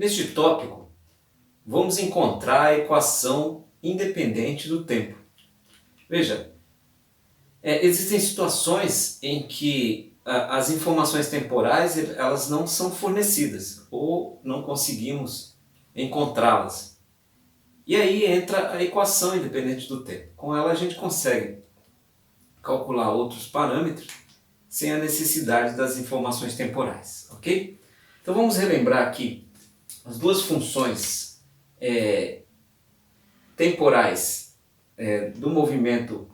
Neste tópico, vamos encontrar a equação independente do tempo. Veja, existem situações em que as informações temporais elas não são fornecidas ou não conseguimos encontrá-las. E aí entra a equação independente do tempo. Com ela a gente consegue calcular outros parâmetros sem a necessidade das informações temporais, ok? Então vamos relembrar aqui as duas funções temporais do movimento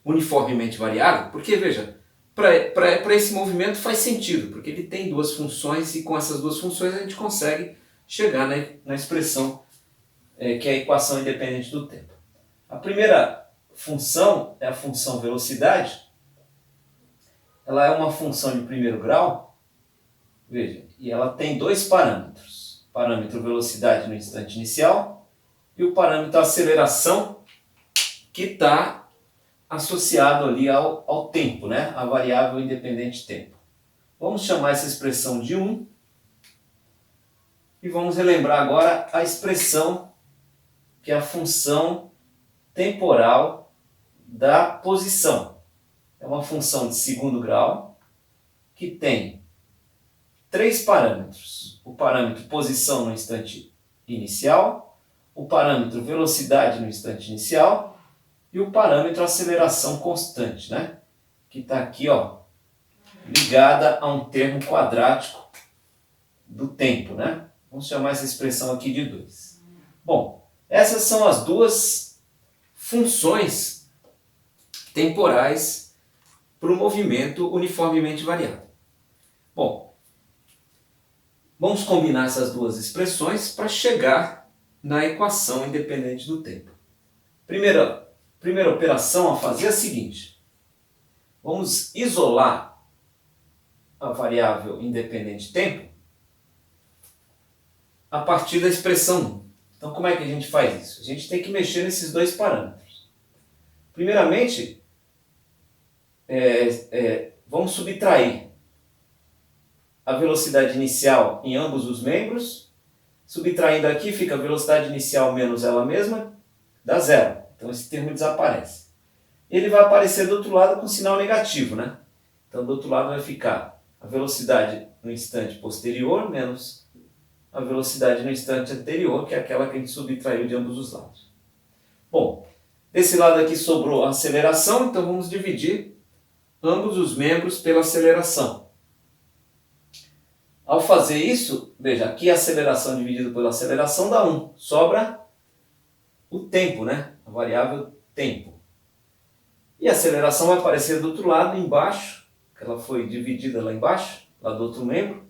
uniformemente variável, porque veja, para esse movimento faz sentido, porque ele tem duas funções e com essas duas funções a gente consegue chegar na expressão que é a equação independente do tempo. A primeira função é a função velocidade. Ela é uma função de primeiro grau, veja, e ela tem dois parâmetros. O parâmetro velocidade no instante inicial e o parâmetro aceleração, que está associado ali ao tempo, né? A variável independente tempo. Vamos chamar essa expressão de 1 e vamos relembrar agora a expressão que é a função temporal da posição. É uma função de segundo grau que tem três parâmetros. O parâmetro posição no instante inicial, o parâmetro velocidade no instante inicial e o parâmetro aceleração constante, né? Que está aqui, ó, ligada a um termo quadrático do tempo, né? Vamos chamar essa expressão aqui de 2. Bom, essas são as duas funções temporais para o movimento uniformemente variável. Bom, vamos combinar essas duas expressões para chegar na equação independente do tempo. Primeira operação a fazer é a seguinte. Vamos isolar a variável independente tempo a partir da expressão 1. Então, como é que a gente faz isso? A gente tem que mexer nesses dois parâmetros. Primeiramente, vamos subtrair a velocidade inicial em ambos os membros. Subtraindo aqui, fica a velocidade inicial menos ela mesma, dá zero. Então, esse termo desaparece. Ele vai aparecer do outro lado com sinal negativo, né? Então, do outro lado vai ficar a velocidade no instante posterior menos a velocidade no instante anterior, que é aquela que a gente subtraiu de ambos os lados. Bom, desse lado aqui sobrou a aceleração, então vamos dividir ambos os membros pela aceleração. Ao fazer isso, veja, aqui a aceleração dividida pela aceleração dá 1. Sobra o tempo, né? A variável tempo. E a aceleração vai aparecer do outro lado, embaixo, que ela foi dividida lá embaixo, lá do outro membro.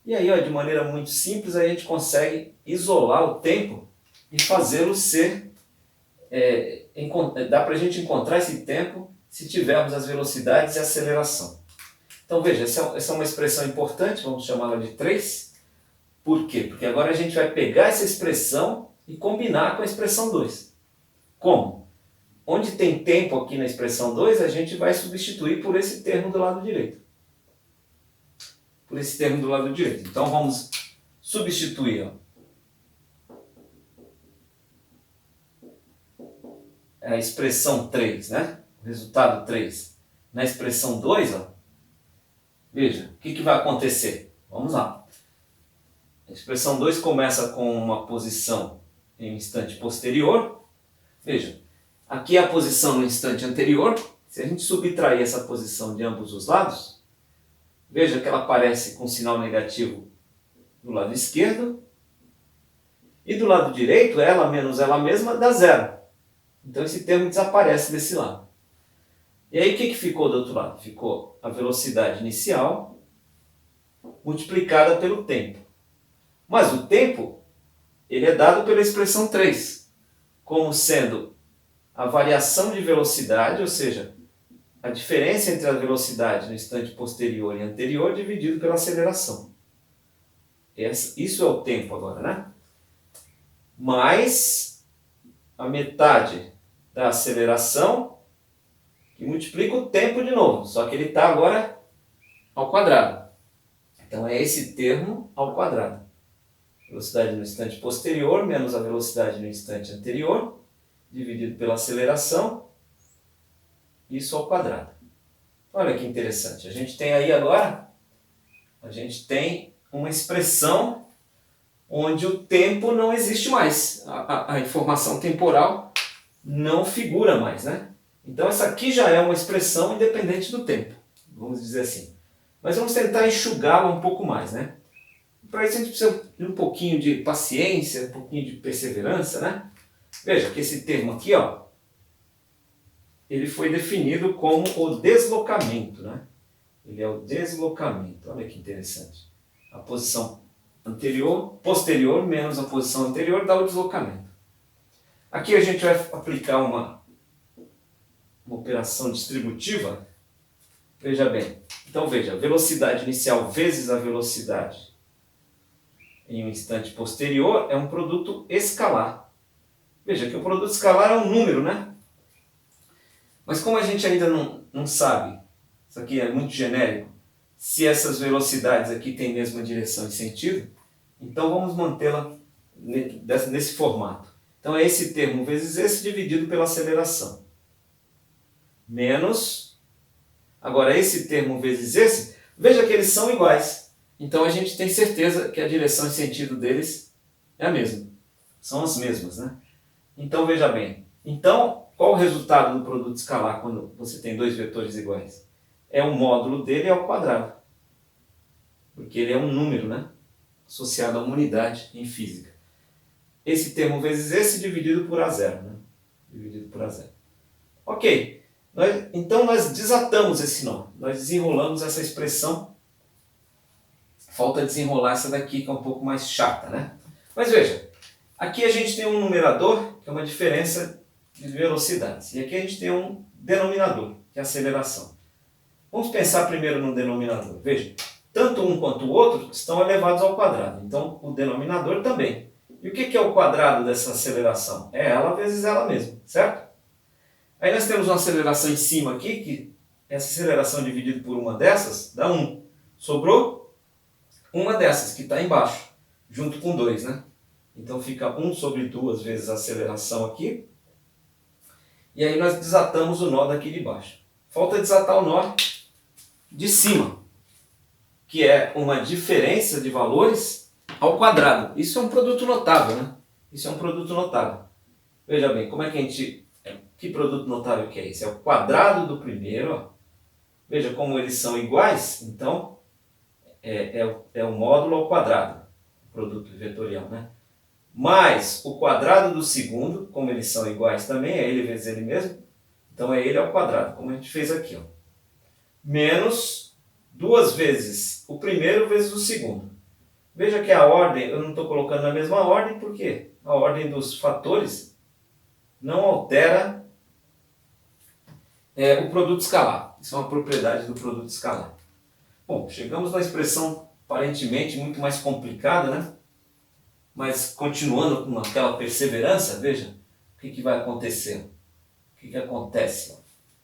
E aí, ó, de maneira muito simples, a gente consegue isolar o tempo e fazê-lo ser... dá para a gente encontrar esse tempo se tivermos as velocidades e a aceleração. Então veja, essa é uma expressão importante, vamos chamá-la de 3. Por quê? Porque agora a gente vai pegar essa expressão e combinar com a expressão 2. Como? Onde tem tempo aqui na expressão 2, a gente vai substituir por esse termo do lado direito. Por esse termo do lado direito. Então vamos substituir, ó, a expressão 3, né? O resultado 3 na expressão 2, ó. Veja, o que vai acontecer? Vamos lá. A expressão 2 começa com uma posição em um instante posterior. Veja, aqui é a posição no instante anterior. Se a gente subtrair essa posição de ambos os lados, veja que ela aparece com sinal negativo do lado esquerdo. E do lado direito, ela menos ela mesma dá zero. Então esse termo desaparece desse lado. E aí o que ficou do outro lado? Ficou a velocidade inicial multiplicada pelo tempo. Mas o tempo, ele é dado pela expressão 3, como sendo a variação de velocidade, ou seja, a diferença entre a velocidade no instante posterior e anterior dividido pela aceleração. Isso é o tempo agora, né? Mais a metade da aceleração, que multiplica o tempo de novo, só que ele está agora ao quadrado. Então é esse termo ao quadrado. Velocidade no instante posterior menos a velocidade no instante anterior, dividido pela aceleração, isso ao quadrado. Olha que interessante. A gente tem aí agora, a gente tem uma expressão onde o tempo não existe mais. A informação temporal não figura mais, né? Então essa aqui já é uma expressão independente do tempo, vamos dizer assim. Mas vamos tentar enxugá-la um pouco mais, né? Para isso a gente precisa de um pouquinho de paciência, um pouquinho de perseverança, né? Veja que esse termo aqui, ó, ele foi definido como o deslocamento, né? Ele é o deslocamento. Olha que interessante. A posição posterior menos a posição anterior dá o deslocamento. Aqui a gente vai aplicar uma operação distributiva. Veja bem. Então veja, velocidade inicial vezes a velocidade em um instante posterior é um produto escalar. Veja que o produto escalar é um número, né? Mas como a gente ainda não sabe, isso aqui é muito genérico, se essas velocidades aqui têm mesma direção e sentido, então vamos mantê-la nesse formato. Então é esse termo vezes esse dividido pela aceleração. Menos, agora esse termo vezes esse, veja que eles são iguais. Então a gente tem certeza que a direção e sentido deles é a mesma. São as mesmas, né? Então veja bem. Então, qual o resultado do produto escalar quando você tem dois vetores iguais? É o módulo dele ao quadrado. Porque ele é um número, né? Associado a uma unidade em física. Esse termo vezes esse dividido por A0, né? Dividido por A0. Ok. Então nós desatamos esse nó. Nós desenrolamos essa expressão. Falta desenrolar essa daqui, que é um pouco mais chata, né? Mas veja, aqui a gente tem um numerador, que é uma diferença de velocidades. E aqui a gente tem um denominador, que é a aceleração. Vamos pensar primeiro no denominador. Veja, tanto um quanto o outro estão elevados ao quadrado. Então, o denominador também. E o que é o quadrado dessa aceleração? É ela vezes ela mesma, certo? Aí nós temos uma aceleração em cima aqui, que essa aceleração dividida por uma dessas dá 1. Sobrou uma dessas, que está embaixo, junto com 2, né? Então fica 1 sobre 2 vezes a aceleração aqui. E aí nós desatamos o nó daqui de baixo. Falta desatar o nó de cima, que é uma diferença de valores ao quadrado. Isso é um produto notável, né? Isso é um produto notável. Veja bem, como é que a gente... Que produto notável que é esse? É o quadrado do primeiro, ó. Veja como eles são iguais, então é o módulo ao quadrado, o produto vetorial, né? Mais o quadrado do segundo, como eles são iguais também, é ele vezes ele mesmo, então é ele ao quadrado, como a gente fez aqui, ó. Menos 2 vezes o primeiro vezes o segundo. Veja que a ordem, eu não estou colocando na mesma ordem, porque a ordem dos fatores não altera o produto escalar. Isso é uma propriedade do produto escalar. Bom, chegamos na expressão aparentemente muito mais complicada, né? Mas continuando com aquela perseverança, veja o que vai acontecer. O que acontece?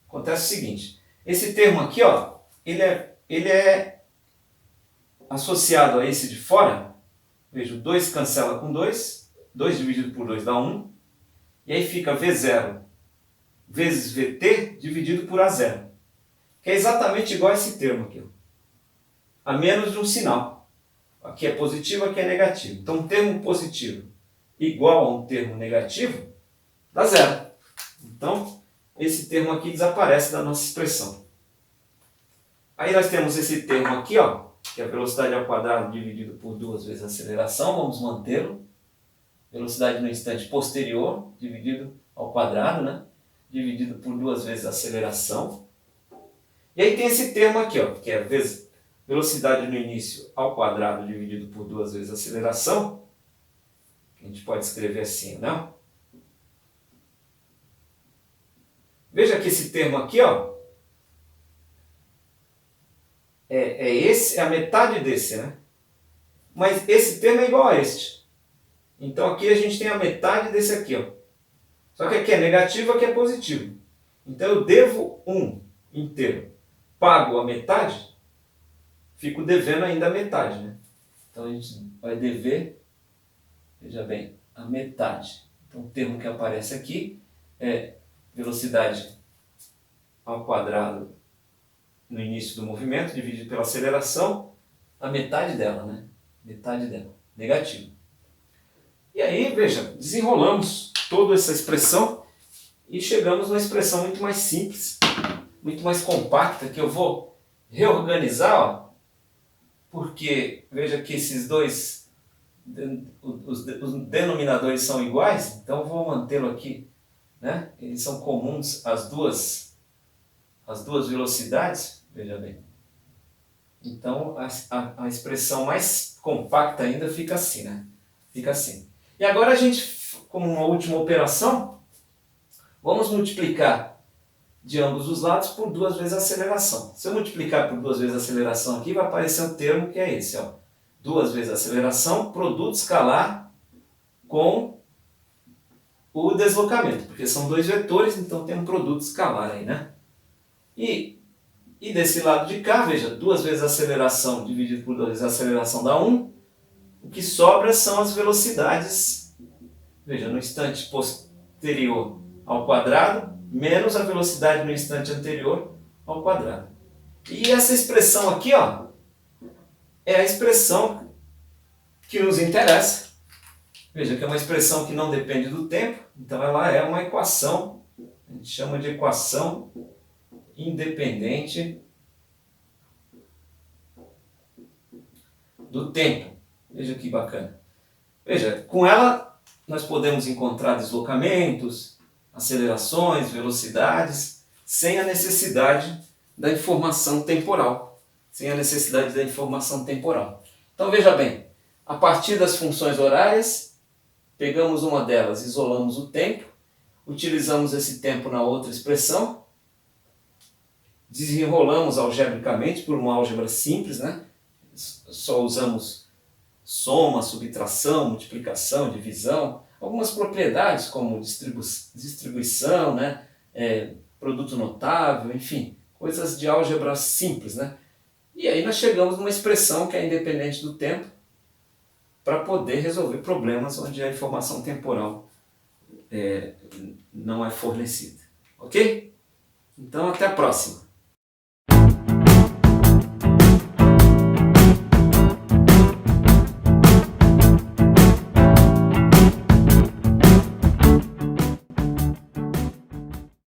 Acontece o seguinte, esse termo aqui, ó, ele é associado a esse de fora. Veja, o 2 cancela com 2, 2 dividido por 2 dá 1, e aí fica V0 vezes VT dividido por A0, que é exatamente igual a esse termo aqui, ó, a menos de um sinal. Aqui é positivo, aqui é negativo. Então, um termo positivo igual a um termo negativo dá 0. Então, esse termo aqui desaparece da nossa expressão. Aí nós temos esse termo aqui, ó, que é a velocidade ao quadrado dividido por 2 vezes a aceleração. Vamos mantê-lo. Velocidade no instante posterior dividido ao quadrado, né? Dividido por 2 vezes a aceleração. E aí tem esse termo aqui, ó, que é velocidade no início ao quadrado dividido por 2 vezes a aceleração. A gente pode escrever assim, né? Veja que esse termo aqui, ó, é a metade desse, né? Mas esse termo é igual a este. Então aqui a gente tem a metade desse aqui, ó. Só que aqui é negativo, aqui é positivo. Então eu devo 1 inteiro, pago a metade, fico devendo ainda a metade, né? Então a gente vai dever, veja bem, a metade. Então o termo que aparece aqui é velocidade ao quadrado no início do movimento, dividido pela aceleração, a metade dela, né? Metade dela, negativo. E aí, veja, desenrolamos toda essa expressão e chegamos numa expressão muito mais simples, muito mais compacta, que eu vou reorganizar, ó, porque veja que esses dois, os denominadores são iguais, então eu vou mantê-lo aqui, né? Eles são comuns às duas velocidades, veja bem. Então a expressão mais compacta ainda fica assim, né? Fica assim. E agora a gente, como uma última operação, vamos multiplicar de ambos os lados por 2 vezes a aceleração. Se eu multiplicar por 2 vezes a aceleração aqui, vai aparecer um termo que é esse, ó. 2 vezes a aceleração, produto escalar com o deslocamento, porque são 2 vetores, então tem um produto escalar aí, né? E desse lado de cá, veja, 2 vezes a aceleração dividido por 2 vezes a aceleração dá 1. O que sobra são as velocidades, veja, no instante posterior ao quadrado, menos a velocidade no instante anterior ao quadrado. E essa expressão aqui, ó, é a expressão que nos interessa. Veja que é uma expressão que não depende do tempo, então ela é uma equação, a gente chama de equação independente do tempo. Veja que bacana. Veja, com ela nós podemos encontrar deslocamentos, acelerações, velocidades, sem a necessidade da informação temporal. Sem a necessidade da informação temporal. Então veja bem, a partir das funções horárias, pegamos uma delas, isolamos o tempo, utilizamos esse tempo na outra expressão, desenrolamos algebricamente por uma álgebra simples, né? Só usamos soma, subtração, multiplicação, divisão, algumas propriedades como distribuição, né? Produto notável, enfim, coisas de álgebra simples, né? E aí nós chegamos numa expressão que é independente do tempo para poder resolver problemas onde a informação temporal não é fornecida. Ok? Então até a próxima!